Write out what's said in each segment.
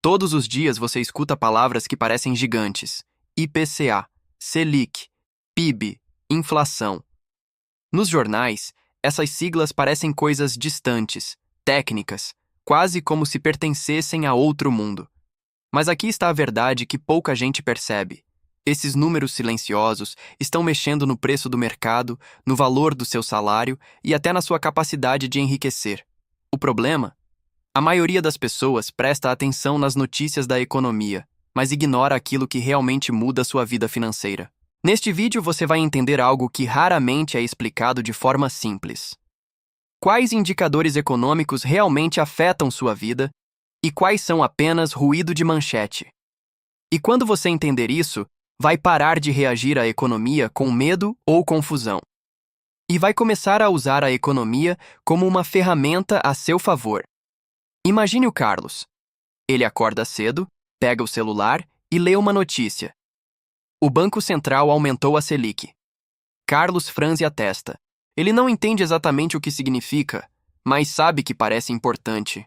Todos os dias você escuta palavras que parecem gigantes: IPCA, Selic, PIB, inflação. Nos jornais, essas siglas parecem coisas distantes, técnicas, quase como se pertencessem a outro mundo. Mas aqui está a verdade que pouca gente percebe. Esses números silenciosos estão mexendo no preço do mercado, no valor do seu salário e até na sua capacidade de enriquecer. O problema? A maioria das pessoas presta atenção nas notícias da economia, mas ignora aquilo que realmente muda sua vida financeira. Neste vídeo você vai entender algo que raramente é explicado de forma simples. Quais indicadores econômicos realmente afetam sua vida e quais são apenas ruído de manchete? E quando você entender isso, vai parar de reagir à economia com medo ou confusão. E vai começar a usar a economia como uma ferramenta a seu favor. Imagine o Carlos. Ele acorda cedo, pega o celular e lê uma notícia. O Banco Central aumentou a Selic. Carlos franze a testa. Ele não entende exatamente o que significa, mas sabe que parece importante.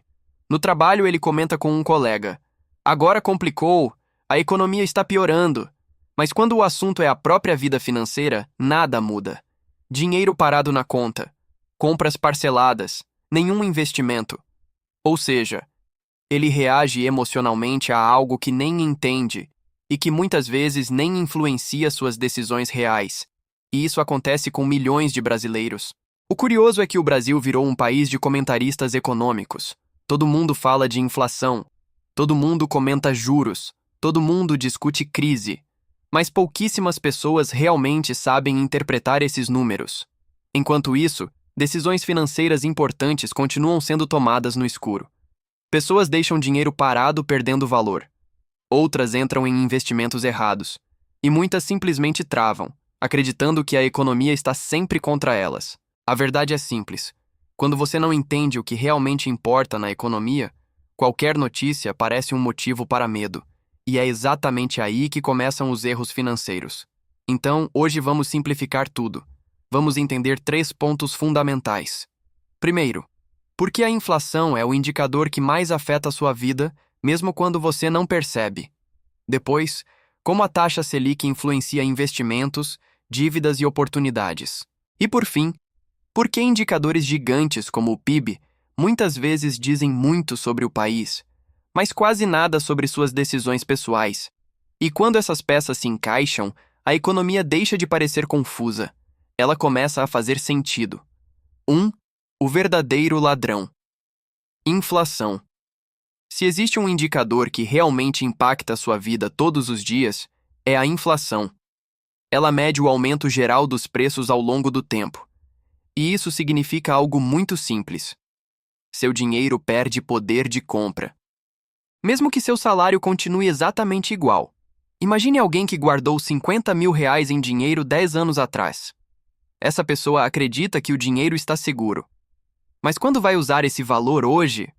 No trabalho, ele comenta com um colega. Agora complicou, a economia está piorando. Mas quando o assunto é a própria vida financeira, nada muda. Dinheiro parado na conta, compras parceladas, nenhum investimento. Ou seja, ele reage emocionalmente a algo que nem entende e que muitas vezes nem influencia suas decisões reais. E isso acontece com milhões de brasileiros. O curioso é que o Brasil virou um país de comentaristas econômicos. Todo mundo fala de inflação, todo mundo comenta juros, todo mundo discute crise. Mas pouquíssimas pessoas realmente sabem interpretar esses números. Enquanto isso, decisões financeiras importantes continuam sendo tomadas no escuro. Pessoas deixam dinheiro parado perdendo valor. Outras entram em investimentos errados. E muitas simplesmente travam, acreditando que a economia está sempre contra elas. A verdade é simples. Quando você não entende o que realmente importa na economia, qualquer notícia parece um motivo para medo. E é exatamente aí que começam os erros financeiros. Então, hoje vamos simplificar tudo. Vamos entender 3 pontos fundamentais. Primeiro, por que a inflação é o indicador que mais afeta a sua vida, mesmo quando você não percebe? Depois, como a taxa Selic influencia investimentos, dívidas e oportunidades? E por fim, por que indicadores gigantes como o PIB muitas vezes dizem muito sobre o país, mas quase nada sobre suas decisões pessoais? E quando essas peças se encaixam, a economia deixa de parecer confusa. Ela começa a fazer sentido. 1. O verdadeiro ladrão. Inflação. Se existe um indicador que realmente impacta a sua vida todos os dias, é a inflação. Ela mede o aumento geral dos preços ao longo do tempo. E isso significa algo muito simples. Seu dinheiro perde poder de compra. Mesmo que seu salário continue exatamente igual. Imagine alguém que guardou R$ 50.000 em dinheiro 10 anos atrás. Essa pessoa acredita que o dinheiro está seguro. Mas quando vai usar esse valor hoje,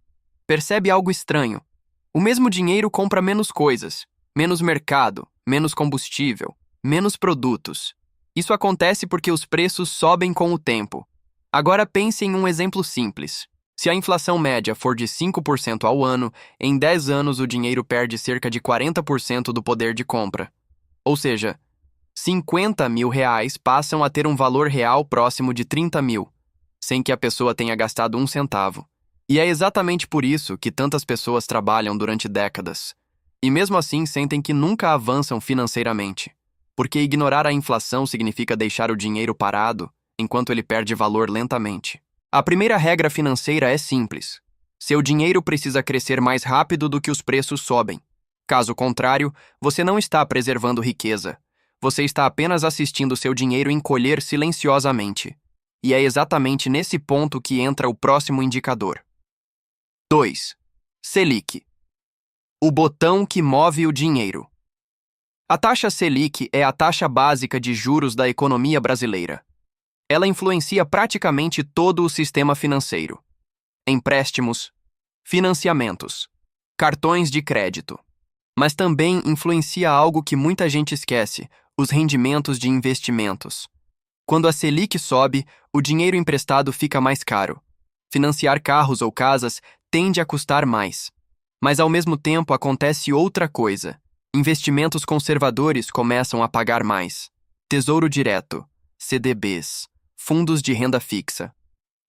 percebe algo estranho. O mesmo dinheiro compra menos coisas, menos mercado, menos combustível, menos produtos. Isso acontece porque os preços sobem com o tempo. Agora pense em um exemplo simples. Se a inflação média for de 5% ao ano, em 10 anos o dinheiro perde cerca de 40% do poder de compra. Ou seja, R$ 50.000 passam a ter um valor real próximo de 30.000, sem que a pessoa tenha gastado um centavo. E é exatamente por isso que tantas pessoas trabalham durante décadas. E mesmo assim sentem que nunca avançam financeiramente. Porque ignorar a inflação significa deixar o dinheiro parado, enquanto ele perde valor lentamente. A primeira regra financeira é simples. Seu dinheiro precisa crescer mais rápido do que os preços sobem. Caso contrário, você não está preservando riqueza. Você está apenas assistindo seu dinheiro encolher silenciosamente. E é exatamente nesse ponto que entra o próximo indicador. 2. Selic. O botão que move o dinheiro. A taxa Selic é a taxa básica de juros da economia brasileira. Ela influencia praticamente todo o sistema financeiro. Empréstimos, financiamentos, cartões de crédito. Mas também influencia algo que muita gente esquece: os rendimentos de investimentos. Quando a Selic sobe, o dinheiro emprestado fica mais caro. Financiar carros ou casas tende a custar mais. Mas ao mesmo tempo acontece outra coisa. Investimentos conservadores começam a pagar mais. Tesouro Direto, CDBs, fundos de renda fixa.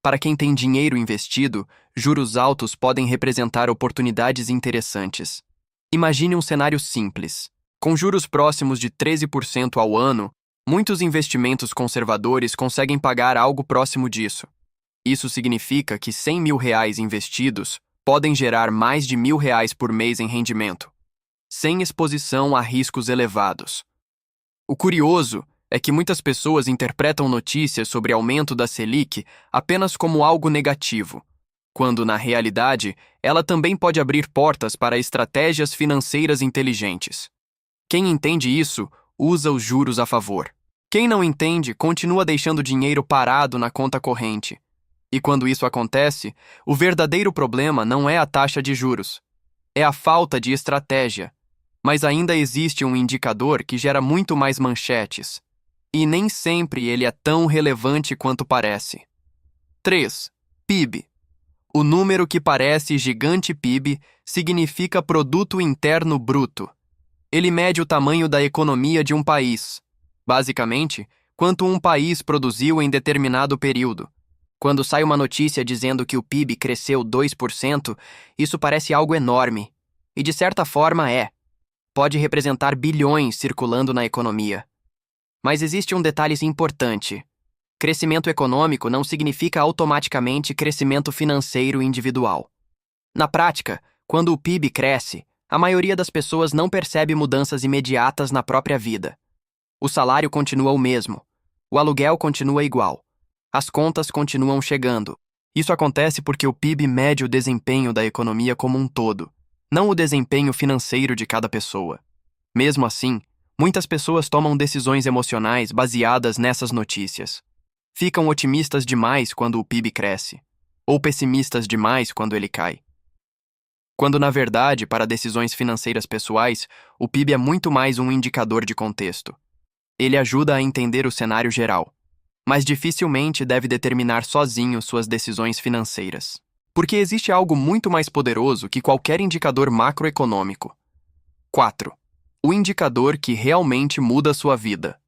Para quem tem dinheiro investido, juros altos podem representar oportunidades interessantes. Imagine um cenário simples. Com juros próximos de 13% ao ano, muitos investimentos conservadores conseguem pagar algo próximo disso. Isso significa que R$ 100.000 investidos podem gerar mais de R$ 1.000 por mês em rendimento, sem exposição a riscos elevados. O curioso é que muitas pessoas interpretam notícias sobre aumento da Selic apenas como algo negativo, quando, na realidade, ela também pode abrir portas para estratégias financeiras inteligentes. Quem entende isso, usa os juros a favor. Quem não entende, continua deixando dinheiro parado na conta corrente. E quando isso acontece, o verdadeiro problema não é a taxa de juros, é a falta de estratégia. Mas ainda existe um indicador que gera muito mais manchetes, e nem sempre ele é tão relevante quanto parece. 3. PIB. O número que parece gigante PIB significa Produto Interno Bruto. Ele mede o tamanho da economia de um país. Basicamente, quanto um país produziu em determinado período. Quando sai uma notícia dizendo que o PIB cresceu 2%, isso parece algo enorme. E de certa forma é. Pode representar bilhões circulando na economia. Mas existe um detalhe importante. Crescimento econômico não significa automaticamente crescimento financeiro individual. Na prática, quando o PIB cresce, a maioria das pessoas não percebe mudanças imediatas na própria vida. O salário continua o mesmo. O aluguel continua igual. As contas continuam chegando. Isso acontece porque o PIB mede o desempenho da economia como um todo, não o desempenho financeiro de cada pessoa. Mesmo assim, muitas pessoas tomam decisões emocionais baseadas nessas notícias. Ficam otimistas demais quando o PIB cresce, ou pessimistas demais quando ele cai. Quando, na verdade, para decisões financeiras pessoais, o PIB é muito mais um indicador de contexto. Ele ajuda a entender o cenário geral, mas dificilmente deve determinar sozinho suas decisões financeiras. Porque existe algo muito mais poderoso que qualquer indicador macroeconômico. 4. O indicador que realmente muda sua vida.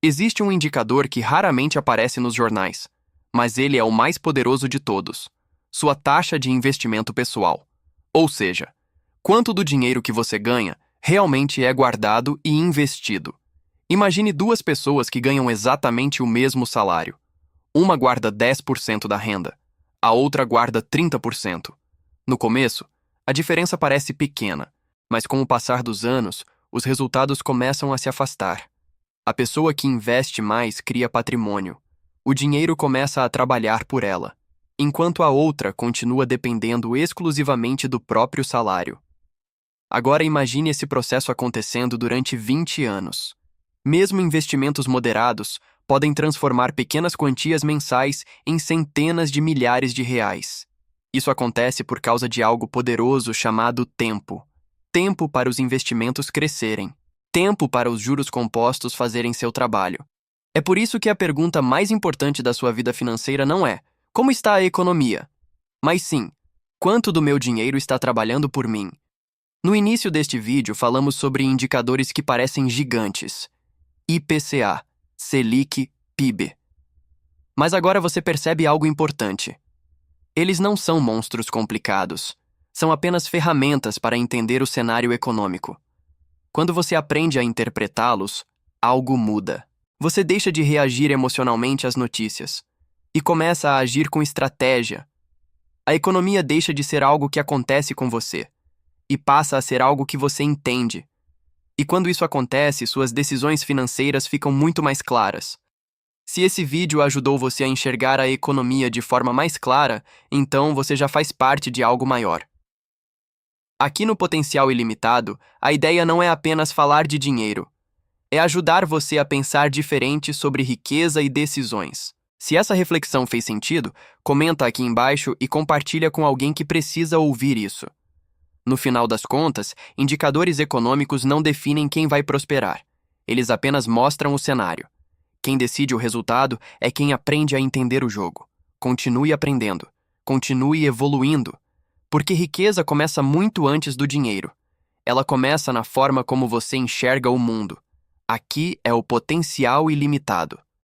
Existe um indicador que raramente aparece nos jornais, mas ele é o mais poderoso de todos: sua taxa de investimento pessoal. Ou seja, quanto do dinheiro que você ganha realmente é guardado e investido. Imagine duas pessoas que ganham exatamente o mesmo salário. Uma guarda 10% da renda, a outra guarda 30%. No começo, a diferença parece pequena, mas com o passar dos anos, os resultados começam a se afastar. A pessoa que investe mais cria patrimônio. O dinheiro começa a trabalhar por ela, enquanto a outra continua dependendo exclusivamente do próprio salário. Agora imagine esse processo acontecendo durante 20 anos. Mesmo investimentos moderados podem transformar pequenas quantias mensais em centenas de milhares de reais. Isso acontece por causa de algo poderoso chamado tempo. Tempo para os investimentos crescerem. Tempo para os juros compostos fazerem seu trabalho. É por isso que a pergunta mais importante da sua vida financeira não é: como está a economia? Mas sim, quanto do meu dinheiro está trabalhando por mim? No início deste vídeo falamos sobre indicadores que parecem gigantes: IPCA, Selic, PIB. Mas agora você percebe algo importante. Eles não são monstros complicados. São apenas ferramentas para entender o cenário econômico. Quando você aprende a interpretá-los, algo muda. Você deixa de reagir emocionalmente às notícias e começa a agir com estratégia. A economia deixa de ser algo que acontece com você e passa a ser algo que você entende. E quando isso acontece, suas decisões financeiras ficam muito mais claras. Se esse vídeo ajudou você a enxergar a economia de forma mais clara, então você já faz parte de algo maior. Aqui no Potencial Ilimitado, a ideia não é apenas falar de dinheiro. É ajudar você a pensar diferente sobre riqueza e decisões. Se essa reflexão fez sentido, comenta aqui embaixo e compartilha com alguém que precisa ouvir isso. No final das contas, indicadores econômicos não definem quem vai prosperar. Eles apenas mostram o cenário. Quem decide o resultado é quem aprende a entender o jogo. Continue aprendendo. Continue evoluindo. Porque riqueza começa muito antes do dinheiro. Ela começa na forma como você enxerga o mundo. Aqui é o potencial ilimitado.